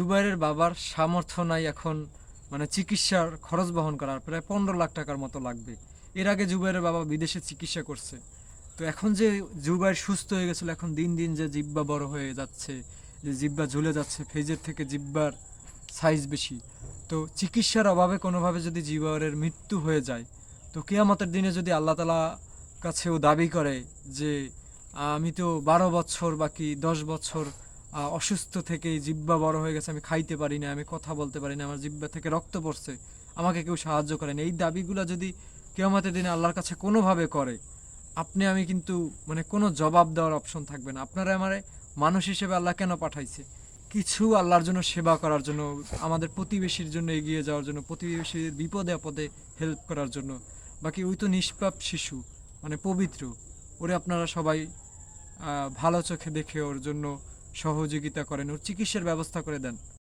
জুবাইরের বাবার সামর্থ্য নাই এখন, মানে চিকিৎসার খরচ বহন করার প্রায় 15 লাখ টাকার মতো লাগবে। এর আগে জুবাইরের বাবা বিদেশে চিকিৎসা করছে। তো এখন যে জুবাইর সুস্থ হয়ে গেছিল, এখন দিন দিন যে জিব্বা বড় হয়ে যাচ্ছে, যে জিব্বা ঝুলে যাচ্ছে, ফেজের থেকে জিব্বার সাইজ বেশি। তো চিকিৎসার অভাবে কোনোভাবে যদি জুবাইরের মৃত্যু হয়ে যায়, তো কিয়ামতের দিনে যদি আল্লাহ তাআলা কাছেও দাবি করে যে আমি তো 12 বছর বাকি 10 বছর অসুস্থ থেকে জিব্বা বড় হয়ে গেছে, আমি খাইতে পারি না, আমি কথা বলতে পারি না, আমার জিব্বা থেকে রক্ত পড়ছে, আমাকে কেউ সাহায্য করেন, এই দাবিগুলো যদি কিয়ামতের দিনে আল্লাহর কাছে কোনোভাবে করে, আপনি আমি কিন্তু মানে কোনো জবাব দেওয়ার অপশন থাকবে না। আপনারা আমারে মানুষ হিসেবে আল্লাহ কেন পাঠাইছে? কিছু আল্লাহর জন্য সেবা করার জন্য, আমাদের প্রতিবেশীর জন্য এগিয়ে যাওয়ার জন্য, প্রতিবেশীর বিপদে আপদে হেল্প করার জন্য। বাকি ওই তো নিষ্পাপ শিশু, মানে পবিত্র, ওরে আপনারা সবাই ভালো চোখে দেখে ওর জন্য সহযোগিতা করেন, ওর চিকিৎসার ব্যবস্থা করে দেন।